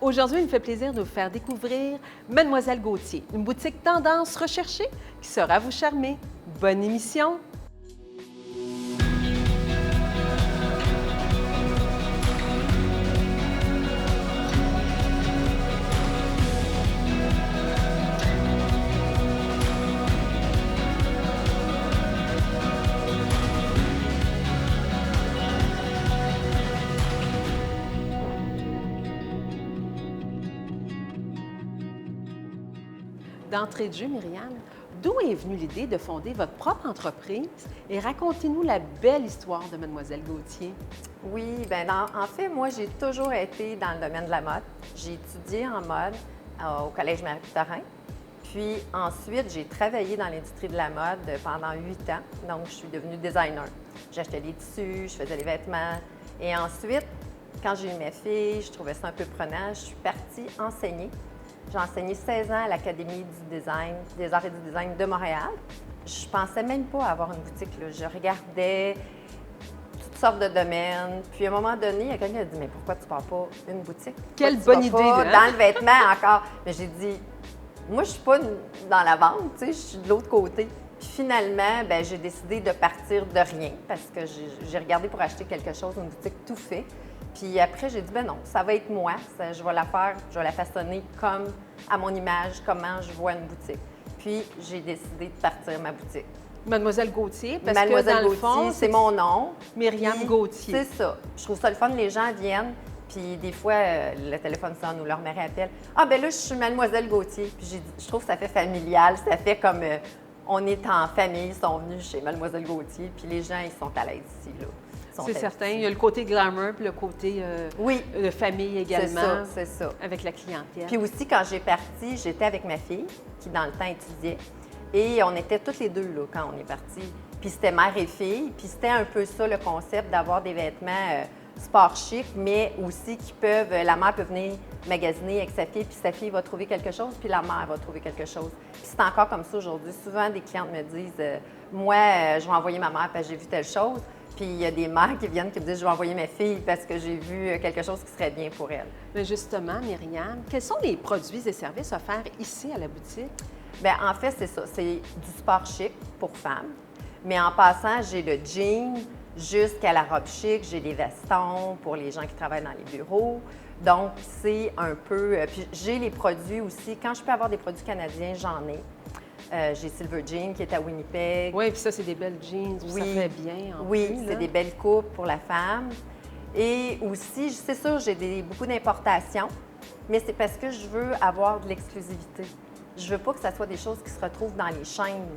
Aujourd'hui, il me fait plaisir de vous faire découvrir Mademoiselle Gauthier, une boutique tendance recherchée qui saura vous charmer. Bonne émission! D'entrée de jeu, Myriam, d'où est venue l'idée de fonder votre propre entreprise et racontez-nous la belle histoire de Mademoiselle Gauthier? Oui, bien, en fait, moi, j'ai toujours été dans le domaine de la mode. J'ai étudié en mode au Collège Marie-Victorin. Puis ensuite, j'ai travaillé dans l'industrie de la mode pendant 8 ans. Donc, je suis devenue designer. J'achetais les tissus, je faisais les vêtements. Et ensuite, quand j'ai eu ma fille, je trouvais ça un peu prenant. Je suis partie enseigner. J'ai enseigné 16 ans à l'Académie du design, des arts et du design de Montréal. Je pensais même pas avoir une boutique, là. Je regardais toutes sortes de domaines. Puis à un moment donné, il y a quelqu'un qui a dit « Mais pourquoi tu ne pars pas une boutique? Quelle bonne idée! Dans le vêtement encore. » Mais j'ai dit « Moi, je suis pas dans la vente, tu sais, je suis de l'autre côté. » Puis finalement, bien, j'ai décidé de partir de rien parce que j'ai regardé pour acheter quelque chose, une boutique tout fait. Puis après, j'ai dit, ben non, ça va être moi. Je vais la faire, je vais la façonner comme à mon image, comment je vois une boutique. Puis j'ai décidé de partir ma boutique. Mademoiselle Gauthier, parce Mademoiselle que dans Gauthier, le fond, c'est mon nom. Myriam Gauthier. C'est ça. Je trouve ça le fun, les gens viennent, puis des fois, le téléphone sonne ou leur mère appelle. Ah, ben là, je suis Mademoiselle Gauthier. Puis j'ai dit, je trouve que ça fait familial, ça fait comme on est en famille, ils sont venus chez Mademoiselle Gauthier, puis les gens, ils sont à l'aise ici, là. C'est certain. Il y a le côté glamour puis le côté de famille également. C'est ça. Avec la clientèle. Puis aussi, quand j'ai parti, j'étais avec ma fille, qui dans le temps étudiait. Et on était toutes les deux là, quand on est parti. Puis c'était mère et fille. Puis c'était un peu ça le concept d'avoir des vêtements sport chic, mais aussi qui peuvent. La mère peut venir magasiner avec sa fille, puis sa fille va trouver quelque chose, puis la mère va trouver quelque chose. Puis c'est encore comme ça aujourd'hui. Souvent, des clientes me disent moi, je vais envoyer ma mère parce que j'ai vu telle chose. Puis il y a des mères qui viennent qui me disent « Je vais envoyer ma fille parce que j'ai vu quelque chose qui serait bien pour elle. » Mais justement, Myriam, quels sont les produits et services offerts ici à la boutique? Bien, en fait, c'est ça. C'est du sport chic pour femmes. Mais en passant, j'ai le jean jusqu'à la robe chic. J'ai des vestons pour les gens qui travaillent dans les bureaux. Donc, c'est un peu... Puis j'ai les produits aussi. Quand je peux avoir des produits canadiens, j'en ai. J'ai Silver Jean qui est à Winnipeg. Oui, puis ça, c'est des belles jeans. Oui, ça fait bien. Oui, c'est des belles coupes pour la femme. Et aussi, c'est sûr, j'ai beaucoup d'importations, mais c'est parce que je veux avoir de l'exclusivité. Je veux pas que ça soit des choses qui se retrouvent dans les chaînes.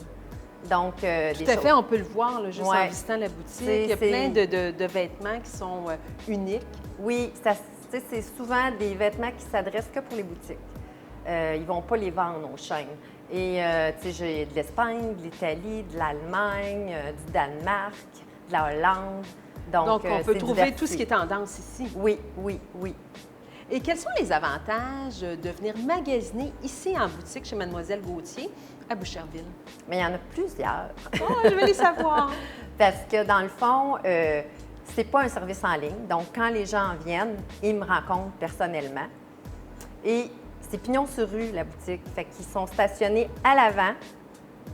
Donc, tout à fait, on peut le voir là, juste en visitant la boutique. Il y a plein de vêtements qui sont uniques. Oui, c'est souvent des vêtements qui s'adressent que pour les boutiques. Ils vont pas les vendre aux chaînes. Et, tu sais, j'ai de l'Espagne, de l'Italie, de l'Allemagne, du Danemark, de la Hollande. Donc on peut trouver tout ce qui est tendance ici. Oui, oui, oui. Et quels sont les avantages de venir magasiner ici en boutique chez Mademoiselle Gauthier à Boucherville? Mais il y en a plusieurs. Oh, je veux les savoir! Parce que, dans le fond, c'est pas un service en ligne. Donc, quand les gens viennent, ils me rencontrent personnellement. Et c'est pignon sur rue, la boutique. Fait qu'ils sont stationnés à l'avant.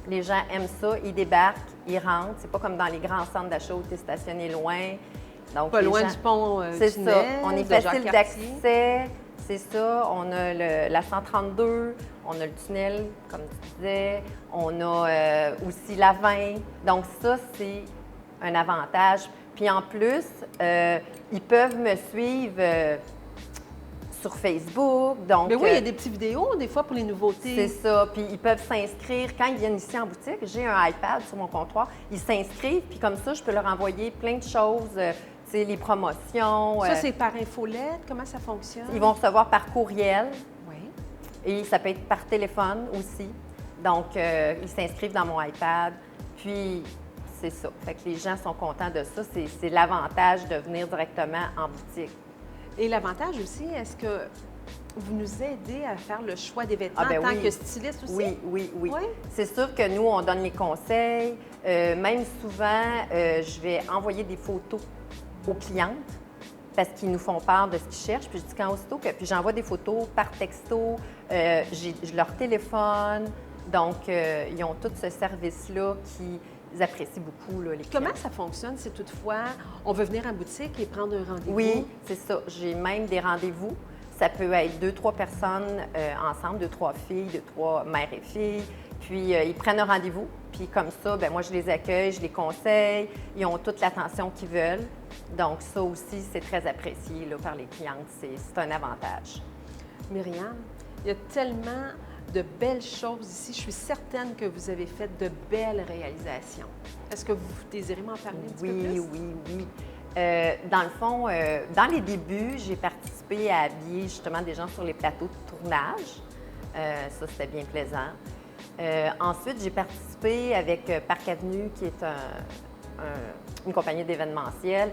Les gens aiment ça. Ils débarquent, ils rentrent. C'est pas comme dans les grands centres d'achat où tu es stationné loin. Donc, pas loin du pont c'est ça. On est facile d'accès. C'est ça. On a la 132, on a le tunnel, comme tu disais. On a aussi la 20. Donc, ça, c'est un avantage. Puis en plus, ils peuvent me suivre sur Facebook. Donc, mais oui, il y a des petites vidéos, des fois, pour les nouveautés. C'est ça. Puis ils peuvent s'inscrire. Quand ils viennent ici en boutique, j'ai un iPad sur mon comptoir. Ils s'inscrivent, puis comme ça, je peux leur envoyer plein de choses, tu sais, les promotions. Ça, c'est par infolette? Comment ça fonctionne? Ils vont recevoir par courriel. Oui. Et ça peut être par téléphone aussi. Donc, ils s'inscrivent dans mon iPad. Puis, c'est ça. Fait que les gens sont contents de ça. C'est l'avantage de venir directement en boutique. Et l'avantage aussi, est-ce que vous nous aidez à faire le choix des vêtements en tant que styliste aussi? Oui, oui, oui. C'est sûr que nous, on donne les conseils. Même souvent, je vais envoyer des photos aux clientes parce qu'ils nous font part de ce qu'ils cherchent. Puis je dis quand aussitôt que... Puis j'envoie des photos par texto, j'ai leur téléphone. Donc, ils ont tout ce service-là qu'ils apprécient beaucoup, là, les clients. Comment ça fonctionne si toutefois on veut venir en boutique et prendre un rendez-vous? Oui, c'est ça. J'ai même des rendez-vous. Ça peut être 2-3 personnes ensemble, 2-3 filles, 2-3 mères et filles. Puis, ils prennent un rendez-vous. Puis, comme ça, bien, moi, je les accueille, je les conseille. Ils ont toute l'attention qu'ils veulent. Donc, ça aussi, c'est très apprécié là, par les clientes. C'est un avantage. Myriam, il y a tellement de belles choses ici. Je suis certaine que vous avez fait de belles réalisations. Est-ce que vous désirez m'en parler un petit peu plus? Oui. Dans le fond, dans les débuts, j'ai participé à habiller justement des gens sur les plateaux de tournage. Ça, c'était bien plaisant. Ensuite, j'ai participé avec Parc Avenue, qui est une compagnie d'événementiel.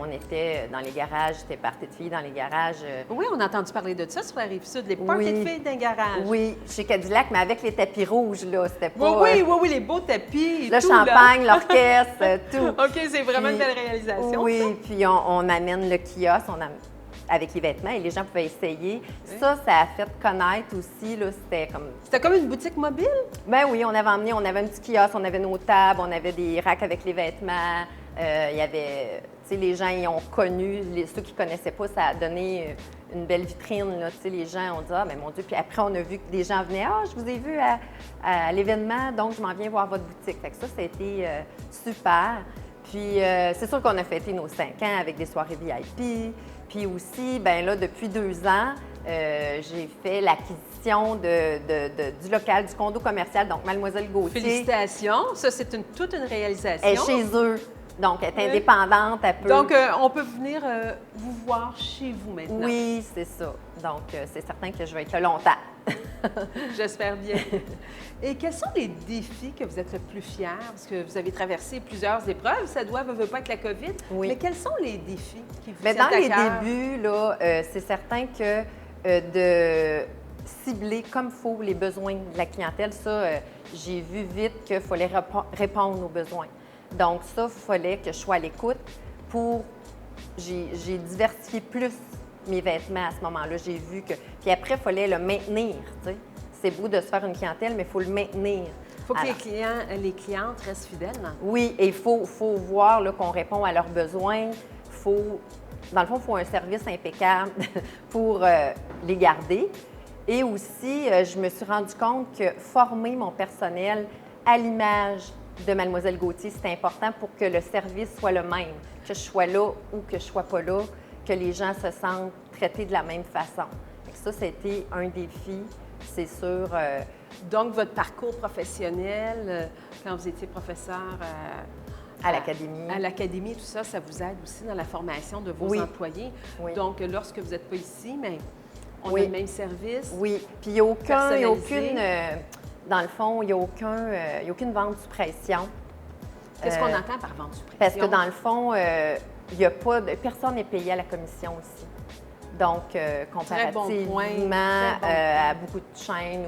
On était dans les garages, c'était party de filles dans les garages. Oui, on a entendu parler de ça sur la Rive-Sud, les parties de filles d'un garage. Oui, chez Cadillac, mais avec les tapis rouges, là, c'était pas... Oui, les beaux tapis et le tout, champagne, l'orchestre, tout. OK, c'est vraiment une belle réalisation, oui, ça. Puis on amène le kiosque, avec les vêtements et les gens pouvaient essayer. Oui. Ça a fait connaître aussi, là, C'était comme une boutique mobile? Ben oui, on avait un petit kiosque, on avait nos tables, on avait des racks avec les vêtements. Il y avait, tu sais, les gens y ont connu, ceux qui ne connaissaient pas, ça a donné une belle vitrine, là, tu sais, les gens ont dit « Ah, mais mon Dieu! » Puis après, on a vu que des gens venaient « Ah, je vous ai vu à l'événement, donc je m'en viens voir votre boutique. » Fait que ça a été super. Puis c'est sûr qu'on a fêté nos 5 ans avec des soirées VIP. Puis aussi, bien là, depuis 2 ans, j'ai fait l'acquisition du local, du condo commercial, donc Mademoiselle Gauthier. Félicitations! Ça, c'est toute une réalisation. Elle est chez eux, donc elle est indépendante, elle peut... Donc, on peut venir vous voir chez vous maintenant. Oui, c'est ça. Donc, c'est certain que je vais être là longtemps. J'espère bien. Et quels sont les défis que vous êtes le plus fiers? Parce que vous avez traversé plusieurs épreuves, ça doit pas être la COVID. Oui. Mais quels sont les défis qui vous tiennent à cœur? Dans les débuts, là, c'est certain que de cibler comme il faut les besoins de la clientèle, ça, j'ai vu vite qu'il fallait répondre aux besoins. Donc ça, il fallait que je sois à l'écoute pour... J'ai diversifié plus mes vêtements à ce moment-là. J'ai vu que... Puis après, il fallait le maintenir, tu sais. C'est beau de se faire une clientèle, mais il faut le maintenir. Il faut que les clientes restent fidèles. Non? Oui, et il faut voir qu'on répond à leurs besoins. Dans le fond, il faut un service impeccable pour les garder. Et aussi, je me suis rendu compte que former mon personnel à l'image de Mademoiselle Gauthier, c'est important pour que le service soit le même, que je sois là ou que je ne sois pas là, que les gens se sentent traités de la même façon. Ça, c'était un défi, c'est sûr. Donc, votre parcours professionnel, quand vous étiez professeur à l'académie. À l'académie, tout ça, ça vous aide aussi dans la formation de vos employés. Oui. Donc, lorsque vous n'êtes pas ici, mais on a le même service. Oui, puis il n'y a aucune... dans le fond, il n'y a aucune vente sous pression. Qu'est-ce qu'on entend par vente sous pression? Parce que dans le fond, il y a pas de... Personne n'est payé à la commission aussi. Donc, comparativement à beaucoup de chaînes.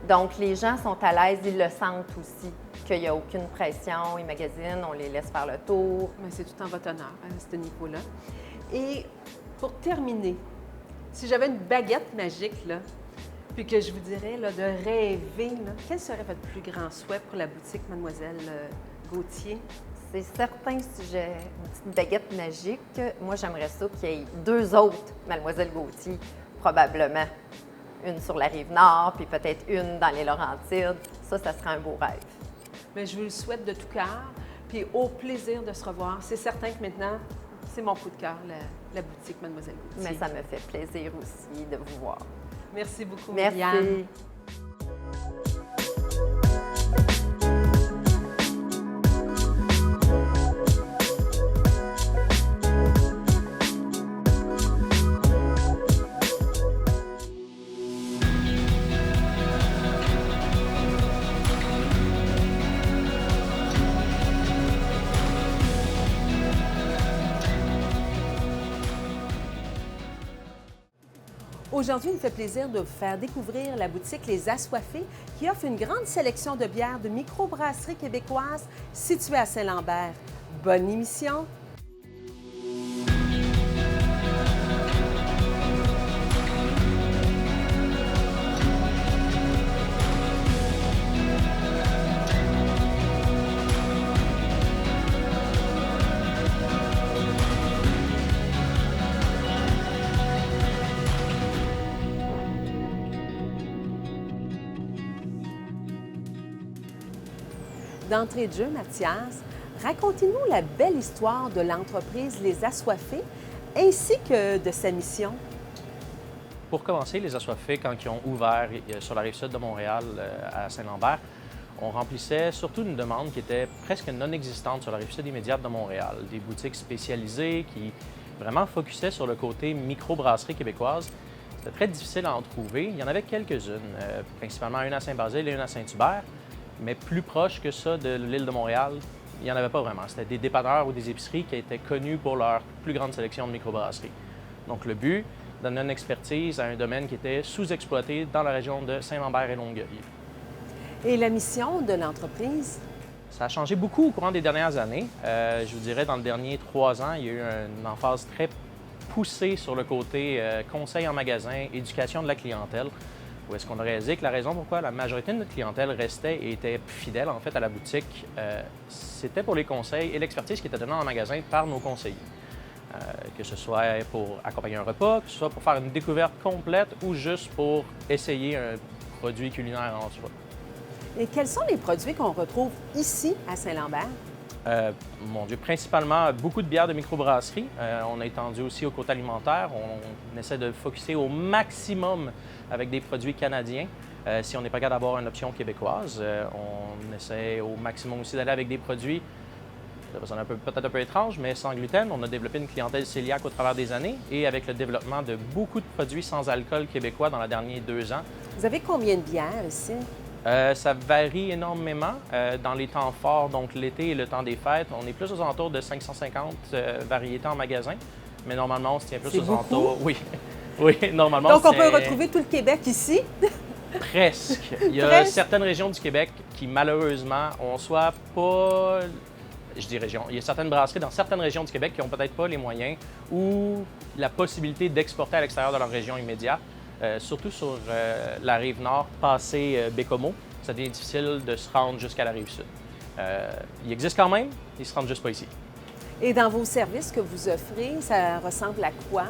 Donc, les gens sont à l'aise, ils le sentent aussi, qu'il n'y a aucune pression, ils magasinent, on les laisse faire le tour. Mais c'est tout en votre honneur à ce niveau-là. Et pour terminer, si j'avais une baguette magique, là, puis que je vous dirais là, de rêver, là, quel serait votre plus grand souhait pour la boutique Mademoiselle Gauthier? C'est certain, si j'ai une petite baguette magique, moi, j'aimerais ça qu'il y ait 2 autres Mademoiselle Gauthier, probablement. Une sur la Rive-Nord, puis peut-être une dans les Laurentides. Ça serait un beau rêve. Mais je vous le souhaite de tout cœur, puis au plaisir de se revoir. C'est certain que maintenant, c'est mon coup de cœur, la boutique Mademoiselle Gauthier. Mais ça me fait plaisir aussi de vous voir. Merci beaucoup, Merci. Myriam. Aujourd'hui, il me fait plaisir de vous faire découvrir la boutique Les Assoiffés qui offre une grande sélection de bières de microbrasserie québécoise située à Saint-Lambert. Bonne émission! D'entrée de jeu, Mathias, racontez-nous la belle histoire de l'entreprise Les Assoiffés ainsi que de sa mission. Pour commencer, les Assoiffés, quand ils ont ouvert sur la rive-sud de Montréal, à Saint-Lambert, on remplissait surtout une demande qui était presque non existante sur la rive-sud immédiate de Montréal. Des boutiques spécialisées qui vraiment focusaient sur le côté microbrasserie québécoise. C'était très difficile à en trouver. Il y en avait quelques-unes, principalement une à Saint-Basile et une à Saint-Hubert, mais plus proche que ça de l'île de Montréal, il n'y en avait pas vraiment. C'était des dépanneurs ou des épiceries qui étaient connus pour leur plus grande sélection de microbrasseries. Donc le but, donner une expertise à un domaine qui était sous-exploité dans la région de Saint-Lambert et Longueuil. Et la mission de l'entreprise? Ça a changé beaucoup au courant des dernières années. Je vous dirais, dans les derniers 3 ans, il y a eu une emphase très poussée sur le côté conseil en magasin, éducation de la clientèle, où est-ce qu'on a réalisé que la raison pourquoi la majorité de notre clientèle restait et était fidèle en fait à la boutique, c'était pour les conseils et l'expertise qui était donnée en magasin par nos conseillers. Que ce soit pour accompagner un repas, que ce soit pour faire une découverte complète ou juste pour essayer un produit culinaire en soi. Et quels sont les produits qu'on retrouve ici à Saint-Lambert? Mon Dieu, principalement beaucoup de bières de microbrasserie. On a étendu aussi au côté alimentaire. On essaie de focusser au maximum avec des produits canadiens. Si on n'est pas capable d'avoir une option québécoise, on essaie au maximum aussi d'aller avec des produits, ça va sonner peut-être un peu étrange, mais sans gluten. On a développé une clientèle cœliaque au travers des années et avec le développement de beaucoup de produits sans alcool québécois dans les derniers 2 ans. Vous avez combien de bières ici? Ça varie énormément dans les temps forts, donc l'été et le temps des fêtes. On est plus aux alentours de 550 variétés en magasin, mais normalement, on se tient plus aux alentours. Oui, oui, normalement. Donc, on peut retrouver tout le Québec ici? Presque. Il y a certaines régions du Québec qui, malheureusement, ont soit pas. Je dis région. Il y a certaines brasseries dans certaines régions du Québec qui n'ont peut-être pas les moyens ou la possibilité d'exporter à l'extérieur de leur région immédiate. Surtout sur la rive nord, passé Bécomo, ça devient difficile de se rendre jusqu'à la rive sud. Il existe quand même, ils ne se rendent juste pas ici. Et dans vos services que vous offrez, ça ressemble à quoi?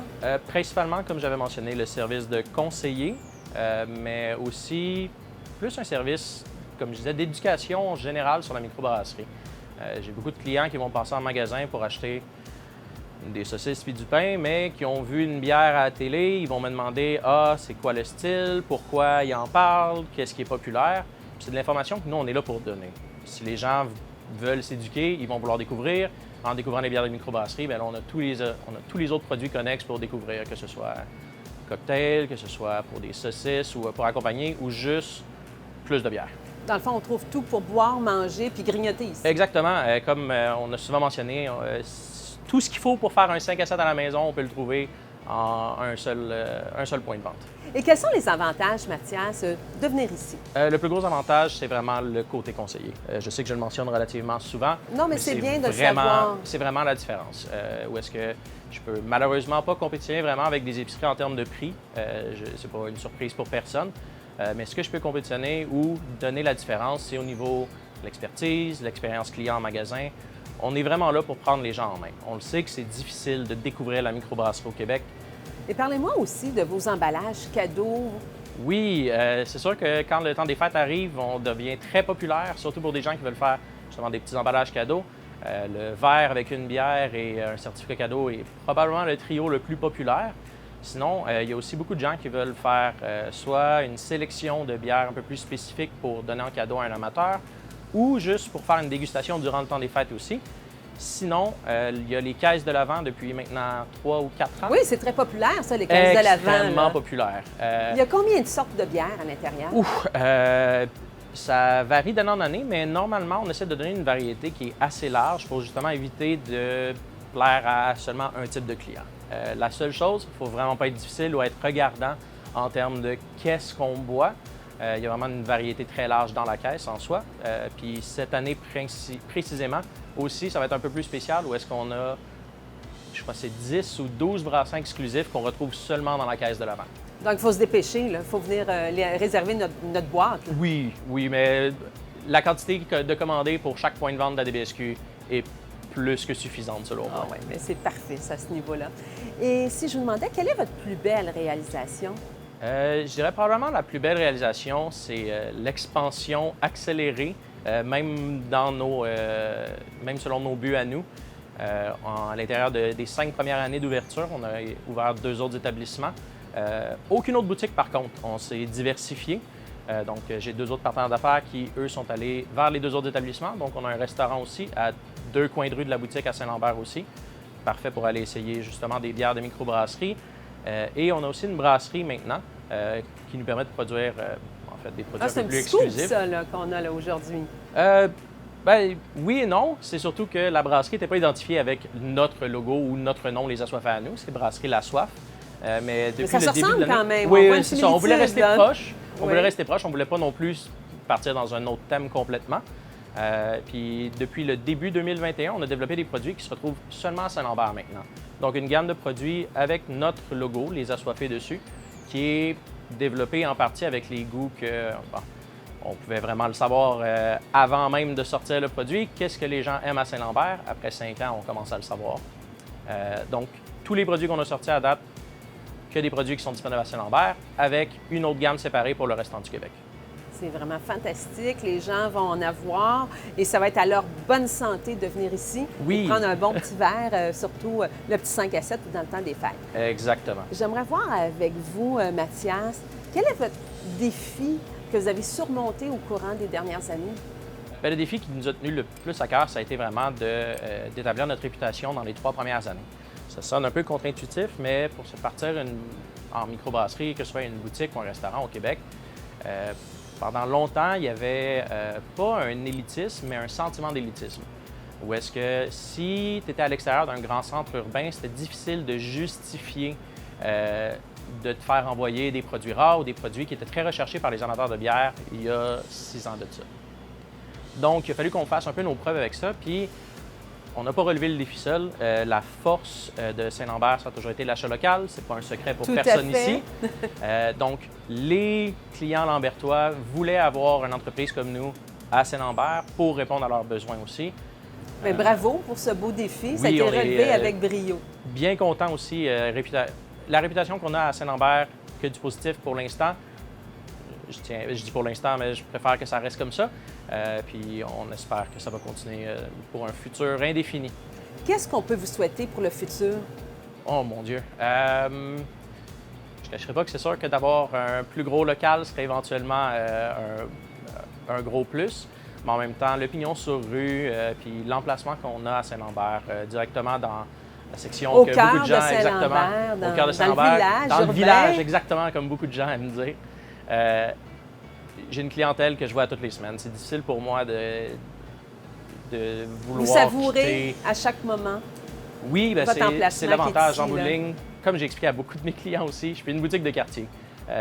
Principalement, comme j'avais mentionné, le service de conseiller, mais aussi plus un service, comme je disais, d'éducation générale sur la microbrasserie. J'ai beaucoup de clients qui vont passer en magasin pour acheter des saucisses puis du pain, mais qui ont vu une bière à la télé, ils vont me demander « Ah, c'est quoi le style? Pourquoi ils en parlent? Qu'est-ce qui est populaire? » C'est de l'information que nous, on est là pour donner. Si les gens veulent s'éduquer, ils vont vouloir découvrir. En découvrant les bières de microbrasserie, bien là, on a tous les autres produits connexes pour découvrir, que ce soit cocktail, que ce soit pour des saucisses ou pour accompagner, ou juste plus de bière. Dans le fond, on trouve tout pour boire, manger puis grignoter ici. Exactement. Comme on a souvent mentionné, tout ce qu'il faut pour faire un 5 à 7 à la maison, on peut le trouver en un seul point de vente. Et quels sont les avantages, Mathias, de venir ici? Le plus gros avantage, c'est vraiment le côté conseiller. Je sais que je le mentionne relativement souvent. Non, mais c'est bien de le savoir. C'est vraiment la différence. Où est-ce que je peux malheureusement pas compétitionner vraiment avec des épiceries en termes de prix. C'est pas une surprise pour personne. Mais ce que je peux compétitionner ou donner la différence, c'est au niveau de l'expertise, l'expérience client en magasin. On est vraiment là pour prendre les gens en main. On le sait que c'est difficile de découvrir la microbrasserie au Québec. Et parlez-moi aussi de vos emballages cadeaux. Oui, c'est sûr que quand le temps des fêtes arrive, on devient très populaire, surtout pour des gens qui veulent faire justement des petits emballages cadeaux. Le verre avec une bière et un certificat cadeau est probablement le trio le plus populaire. Sinon, il y a aussi beaucoup de gens qui veulent faire soit une sélection de bières un peu plus spécifique pour donner en cadeau à un amateur ou juste pour faire une dégustation durant le temps des fêtes aussi. Sinon, il y a les caisses de l'Avent depuis maintenant 3 ou 4 ans. Oui, c'est très populaire, ça, les caisses de l'Avent. Extrêmement populaire. Il y a combien de sortes de bières à l'intérieur? Ça varie d'année en année, mais normalement, on essaie de donner une variété qui est assez large pour justement éviter de plaire à seulement un type de client. La seule chose, il ne faut vraiment pas être difficile ou être regardant en termes de qu'est-ce qu'on boit. Il y a vraiment une variété très large dans la caisse en soi. Puis cette année précisément aussi, ça va être un peu plus spécial où est-ce qu'on a, je crois que c'est 10 ou 12 brassins exclusifs qu'on retrouve seulement dans la caisse de l'Avent. Donc, il faut se dépêcher, il faut venir réserver notre boîte. Là. Oui, mais la quantité de commandés pour chaque point de vente de la DBSQ est plus que suffisante, selon moi. Oui, mais c'est parfait, ça, à ce niveau-là. Et si je vous demandais, quelle est votre plus belle réalisation? Je dirais probablement la plus belle réalisation, c'est l'expansion accélérée même selon nos buts à nous. À l'intérieur des 5 premières années d'ouverture, on a ouvert 2 autres établissements. Aucune autre boutique, par contre. On s'est diversifié. Donc, j'ai 2 autres partenaires d'affaires qui, eux, sont allés vers les 2 autres établissements. Donc, on a un restaurant aussi à 2 coins de rue de la boutique à Saint-Lambert aussi. Parfait pour aller essayer justement des bières de microbrasserie. Et on a aussi une brasserie maintenant qui nous permet de produire en fait, des produits un peu plus exclusifs. C'est un petit scoop, ça, qu'on a là aujourd'hui. Oui et non. C'est surtout que la brasserie n'était pas identifiée avec notre logo ou notre nom, Les Assoiffés à nous. C'est Brasserie La Soif. Mais depuis ça le se début de ressemble l'année... quand même. Oui, c'est ça. On voulait rester là. proche. On Oui. voulait rester proche. On voulait pas non plus partir dans un autre thème complètement. Puis depuis le début 2021, on a développé des produits qui se retrouvent seulement à Saint-Lambert maintenant. Donc une gamme de produits avec notre logo, Les Assoiffés dessus, qui est développée en partie avec les goûts que... on pouvait vraiment le savoir avant même de sortir le produit. Qu'est-ce que les gens aiment à Saint-Lambert? Après 5 ans, on commence à le savoir. Donc, tous les produits qu'on a sortis à date, que des produits qui sont disponibles à Saint-Lambert, avec une autre gamme séparée pour le restant du Québec. C'est vraiment fantastique. Les gens vont en avoir et ça va être à leur bonne santé de venir ici Oui. et prendre un bon petit verre, surtout le petit 5 à 7 dans le temps des fêtes. Exactement. J'aimerais voir avec vous, Mathias, quel est votre défi que vous avez surmonté au courant des dernières années? Bien, le défi qui nous a tenu le plus à cœur, ça a été vraiment d'établir notre réputation dans les 3 premières années. Ça sonne un peu contre-intuitif, mais pour se partir en microbrasserie, que ce soit une boutique ou un restaurant au Québec, pendant longtemps, il n'y avait pas un élitisme, mais un sentiment d'élitisme. Où est-ce que si tu étais à l'extérieur d'un grand centre urbain, c'était difficile de justifier de te faire envoyer des produits rares ou des produits qui étaient très recherchés par les amateurs de bière il y a 6 ans de ça. Donc, il a fallu qu'on fasse un peu nos preuves avec ça, puis on n'a pas relevé le défi seul. La force de Saint-Lambert, ça a toujours été l'achat local. C'est pas un secret pour personne ici. Donc, les clients lambertois voulaient avoir une entreprise comme nous à Saint-Lambert pour répondre à leurs besoins aussi. Bien, bravo pour ce beau défi. Ça a oui, été on relevé est, avec brio. Bien content aussi. La réputation qu'on a à Saint-Lambert, que du positif pour l'instant. Je dis pour l'instant, mais je préfère que ça reste comme ça. Puis on espère que ça va continuer pour un futur indéfini. Qu'est-ce qu'on peut vous souhaiter pour le futur? Oh mon Dieu! Je ne cacherai pas que c'est sûr que d'avoir un plus gros local serait éventuellement un gros plus. Mais en même temps, le pignon sur rue, puis l'emplacement qu'on a à Saint-Lambert, directement dans la section au que cœur beaucoup de gens, de Saint-Lambert, au cœur de dans le Saint-Lambert, village dans le urbain. village, exactement, comme beaucoup de gens aiment dire. J'ai une clientèle que je vois toutes les semaines. C'est difficile pour moi de vouloir Vous savourez quitter. à chaque moment. Oui, ben votre emplacement c'est l'avantage qui est en ici, bout de là. ligne. Comme j'ai expliqué à beaucoup de mes clients aussi, je fais une boutique de quartier.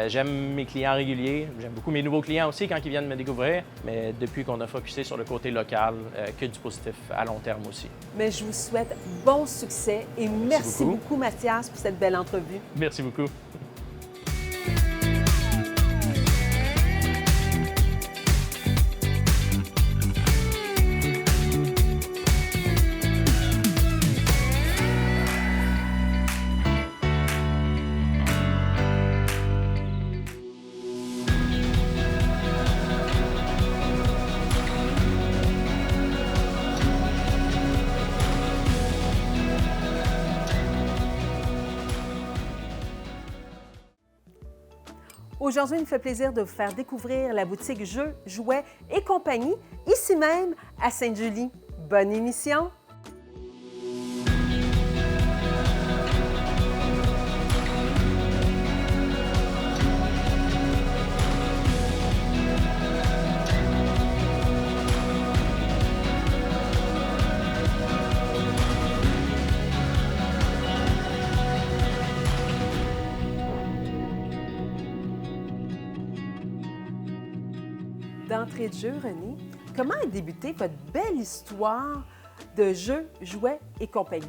J'aime mes clients réguliers, j'aime beaucoup mes nouveaux clients aussi quand ils viennent me découvrir, mais depuis qu'on a focusé sur le côté local, que du positif à long terme aussi. Mais je vous souhaite bon succès et merci beaucoup. beaucoup, Mathias, pour cette belle entrevue. Merci beaucoup. Aujourd'hui, il me fait plaisir de vous faire découvrir la boutique Jeux, Jouets et compagnie, ici même à Sainte-Julie. Bonne émission! D'entrée de jeu, René, comment a débuté votre belle histoire de jeux, jouets et compagnie?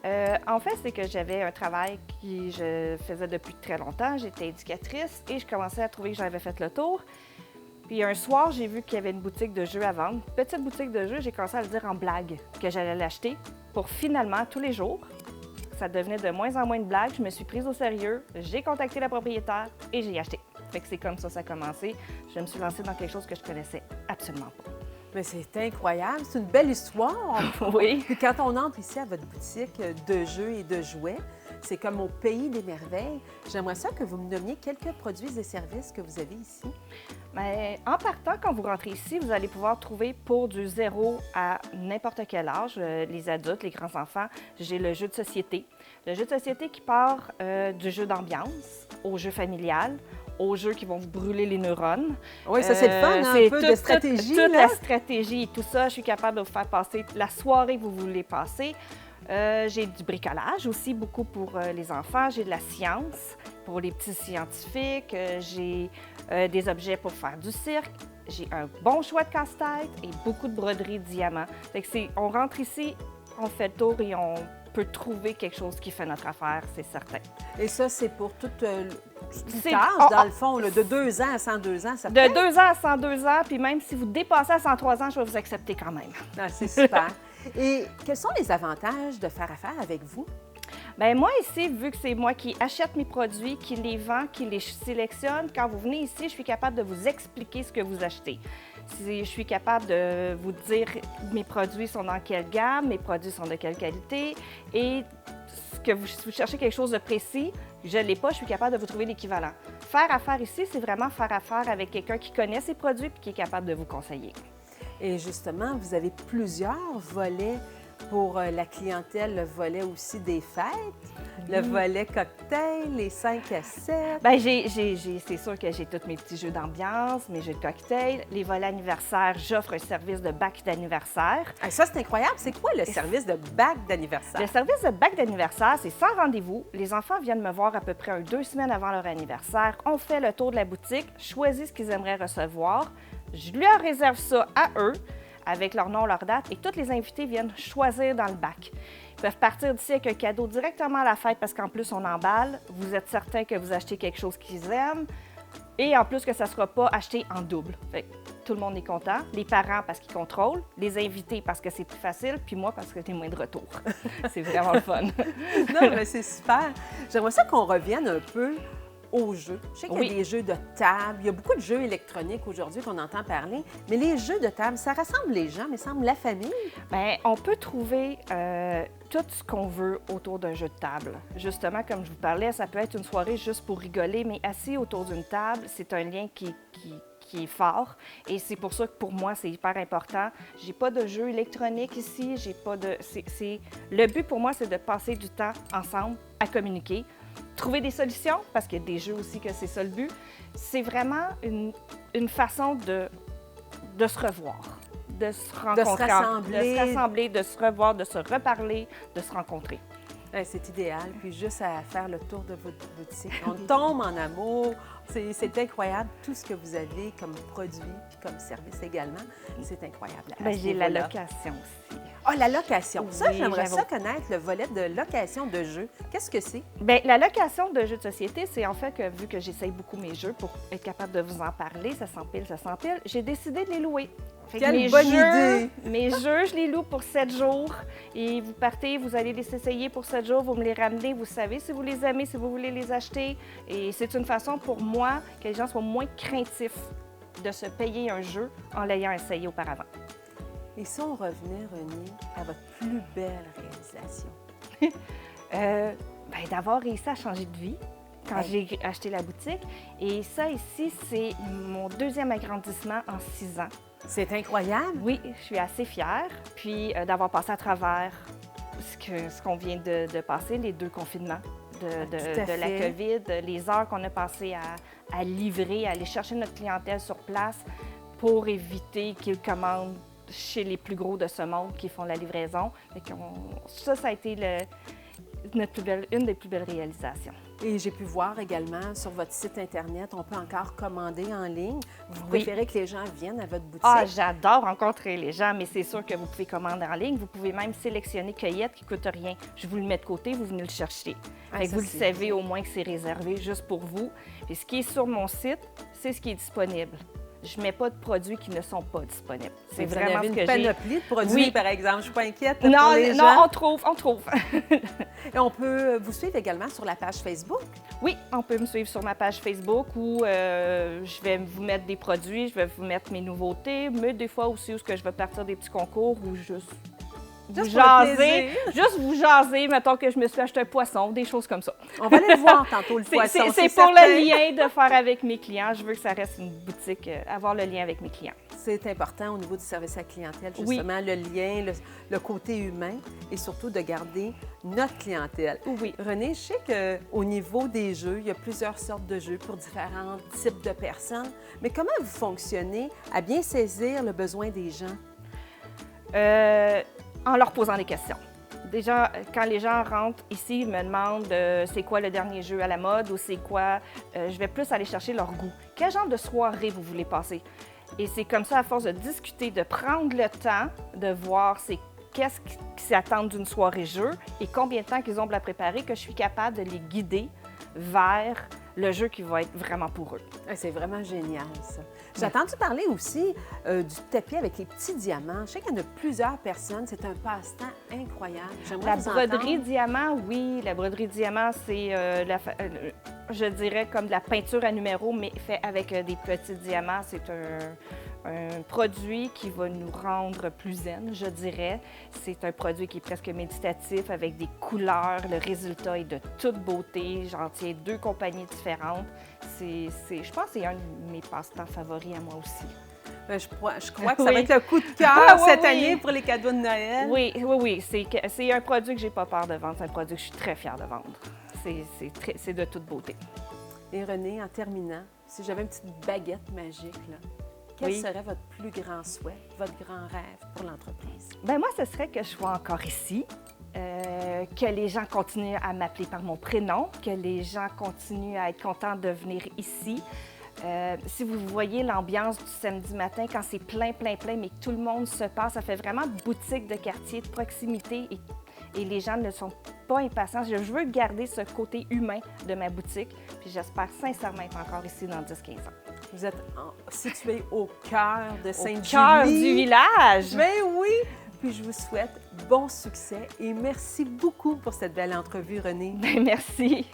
En fait, c'est que j'avais un travail que je faisais depuis très longtemps. J'étais éducatrice et je commençais à trouver que j'avais fait le tour. Puis un soir, j'ai vu qu'il y avait une boutique de jeux à vendre. Petite boutique de jeux, j'ai commencé à le dire en blague que j'allais l'acheter pour finalement, tous les jours, ça devenait de moins en moins de blagues. Je me suis prise au sérieux, j'ai contacté la propriétaire et j'ai acheté. Fait que c'est comme ça a commencé. Je me suis lancée dans quelque chose que je connaissais absolument pas. Mais c'est incroyable, c'est une belle histoire. Oui. Puis quand on entre ici à votre boutique de jeux et de jouets, c'est comme au pays des merveilles. J'aimerais ça que vous me nommiez quelques produits et services que vous avez ici. Bien, en partant, quand vous rentrez ici, vous allez pouvoir trouver pour du 0 à n'importe quel âge, les adultes, les grands-enfants, j'ai le jeu de société. Le jeu de société qui part du jeu d'ambiance au jeu familial, aux jeux qui vont vous brûler les neurones. Oui, ça, c'est le fun, hein, un peu de stratégie. Toute là. la stratégie et tout ça, je suis capable de vous faire passer la soirée que vous voulez passer. J'ai du bricolage aussi, beaucoup pour les enfants. J'ai de la science pour les petits scientifiques. J'ai des objets pour faire du cirque. J'ai un bon choix de casse-tête et beaucoup de broderie de diamants. Fait que on rentre ici, on fait le tour et on peut trouver quelque chose qui fait notre affaire, c'est certain. Et ça, c'est pour toute C'est- l'âge, dans le fond, là, de 2 ans à 102 ans, ça De 2 ans à 102 ans, puis même si vous dépassez à 103 ans, je vais vous accepter quand même. Ah, c'est super. Et quels sont les avantages de faire affaire avec vous? Bien, moi, ici, vu que c'est moi qui achète mes produits, qui les vend, qui les sélectionne, quand vous venez ici, je suis capable de vous expliquer ce que vous achetez. Je suis capable de vous dire mes produits sont dans quelle gamme, mes produits sont de quelle qualité et que vous cherchez quelque chose de précis, je ne l'ai pas, je suis capable de vous trouver l'équivalent. Faire affaire ici, c'est vraiment faire affaire avec quelqu'un qui connaît ses produits et qui est capable de vous conseiller. Et justement, vous avez plusieurs volets pour la clientèle, le volet aussi des fêtes, le volet cocktail, les 5 à 7. Bien, c'est sûr que j'ai tous mes petits jeux d'ambiance, mes jeux de cocktail. Les volets anniversaires, j'offre un service de bac d'anniversaire. Ah, ça, c'est incroyable. C'est quoi le service de bac d'anniversaire? Le service de bac d'anniversaire, c'est sans rendez-vous. Les enfants viennent me voir à peu près 2 semaines avant leur anniversaire. On fait le tour de la boutique, choisissent ce qu'ils aimeraient recevoir. Je leur réserve ça à eux, avec leur nom, leur date, et tous les invités viennent choisir dans le bac. Ils peuvent partir d'ici avec un cadeau directement à la fête parce qu'en plus, on emballe. Vous êtes certain que vous achetez quelque chose qu'ils aiment et en plus que ça ne sera pas acheté en double. Fait que tout le monde est content. Les parents parce qu'ils contrôlent, les invités parce que c'est plus facile, puis moi parce que j'ai moins de retour. C'est vraiment le fun. Non, mais c'est super. J'aimerais ça qu'on revienne un peu aux jeux. Je sais qu'il y a des jeux de table, il y a beaucoup de jeux électroniques aujourd'hui qu'on entend parler, mais les jeux de table, ça rassemble les gens, mais ça rassemble la famille. Bien, on peut trouver tout ce qu'on veut autour d'un jeu de table. Justement, comme je vous parlais, ça peut être une soirée juste pour rigoler, mais assis autour d'une table, c'est un lien qui est fort. Et c'est pour ça que pour moi, c'est hyper important. J'ai pas de jeu électronique ici, j'ai pas de... Le but pour moi, c'est de passer du temps ensemble à communiquer, trouver des solutions, parce qu'il y a des jeux aussi que c'est ça le but. C'est vraiment une façon de se revoir, de se rencontrer, de se rassembler, de se revoir, de se reparler, de se rencontrer. C'est idéal. Puis juste à faire le tour de votre boutique, on tombe en amour. C'est incroyable tout ce que vous avez comme produit puis comme service également. C'est incroyable. Bien, j'ai la location aussi. Ah, la location. Ça, Oui, j'aimerais ça connaître, le volet de location de jeux. Qu'est-ce que c'est? Bien, la location de jeux de société, c'est en fait que vu que j'essaye beaucoup mes jeux pour être capable de vous en parler, ça s'empile, j'ai décidé de les louer. Fait que Quelle bonne idée! Mes jeux, je les loue pour 7 jours. Et vous partez, vous allez les essayer pour 7 jours, vous me les ramenez, vous savez si vous les aimez, si vous voulez les acheter. Et c'est une façon pour moi que les gens soient moins craintifs de se payer un jeu en l'ayant essayé auparavant. Et si on revenait, Renée, à votre plus belle réalisation? Bien, d'avoir réussi à changer de vie quand j'ai acheté la boutique. Et ça ici, c'est mon 2e agrandissement en 6 ans. C'est incroyable! Oui, je suis assez fière. Puis d'avoir passé à travers ce qu'on vient de passer, les 2 confinements de la COVID, les heures qu'on a passées à livrer, à aller chercher notre clientèle sur place pour éviter qu'ils commandent chez les plus gros de ce monde qui font la livraison. Ça a été une des plus belles réalisations. Et j'ai pu voir également sur votre site Internet, on peut encore commander en ligne. Vous préférez que les gens viennent à votre boutique? Ah, j'adore rencontrer les gens, mais c'est sûr que vous pouvez commander en ligne. Vous pouvez même sélectionner cueillette qui ne coûte rien. Je vous le mets de côté, vous venez le chercher. Vous le savez au moins que c'est réservé juste pour vous. Puis ce qui est sur mon site, c'est ce qui est disponible. je ne mets pas de produits qui ne sont pas disponibles. C'est Vous en vraiment avez ce une que j'ai. panoplie de produits, Oui. par exemple. Je ne suis pas inquiète là, Non, pour les non, gens. on trouve. Et on peut vous suivre également sur la page Facebook. Oui, on peut me suivre sur ma page Facebook où je vais vous mettre des produits, je vais vous mettre mes nouveautés, mais des fois aussi où je vais partir des petits concours ou juste vous Juste pour le jaser, plaisir. juste vous jaser, mettons que je me suis acheté un poisson, des choses comme ça. On va aller le voir tantôt, le poisson. C'est pour certain. le lien de faire avec mes clients. Je veux que ça reste une boutique, avoir le lien avec mes clients. C'est important au niveau du service à la clientèle, Oui. justement, le lien, le côté humain et surtout de garder notre clientèle. Oui. René, je sais qu'au niveau des jeux, il y a plusieurs sortes de jeux pour différents types de personnes. Mais comment vous fonctionnez à bien saisir le besoin des gens? En leur posant des questions. Déjà, quand les gens rentrent ici, ils me demandent c'est quoi le dernier jeu à la mode ou c'est quoi, je vais plus aller chercher leur goût. Quel genre de soirée vous voulez passer? Et c'est comme ça, à force de discuter, de prendre le temps de voir qu'est-ce qu'ils s'attendent d'une soirée jeu et combien de temps qu'ils ont pour la préparer, que je suis capable de les guider vers le jeu qui va être vraiment pour eux. Ah, c'est vraiment génial, ça. J'ai entendu parler aussi du tapis avec les petits diamants. Je sais qu'il y en a plusieurs personnes. C'est un passe-temps incroyable. J'aimerais La vous broderie entendre. diamant, oui. La broderie diamant, c'est, je dirais, comme de la peinture à numéros, mais fait avec des petits diamants. C'est un produit qui va nous rendre plus zen, je dirais. C'est un produit qui est presque méditatif, avec des couleurs. Le résultat est de toute beauté. J'en tiens 2 compagnies différentes. Je pense que c'est un de mes passe-temps favoris à moi aussi. Je crois que ça Oui. va être le coup de cœur Ah, oui, cette oui. année pour les cadeaux de Noël. Oui. C'est un produit que j'ai pas peur de vendre. C'est un produit que je suis très fière de vendre. C'est de toute beauté. Et René, en terminant, si j'avais une petite baguette magique, là, quel Oui. serait votre plus grand souhait, votre grand rêve pour l'entreprise? Ben moi, ce serait que je sois encore ici, que les gens continuent à m'appeler par mon prénom, que les gens continuent à être contents de venir ici. Si vous voyez l'ambiance du samedi matin, quand c'est plein, mais que tout le monde se passe, ça fait vraiment boutique de quartier, de proximité et les gens ne sont pas impatients. Je veux garder ce côté humain de ma boutique, puis j'espère sincèrement être encore ici dans 10-15 ans. Vous êtes situé au cœur de Au Sainte-Julie. cœur du village! Ben oui! Puis je vous souhaite bon succès et merci beaucoup pour cette belle entrevue, René. Ben, merci!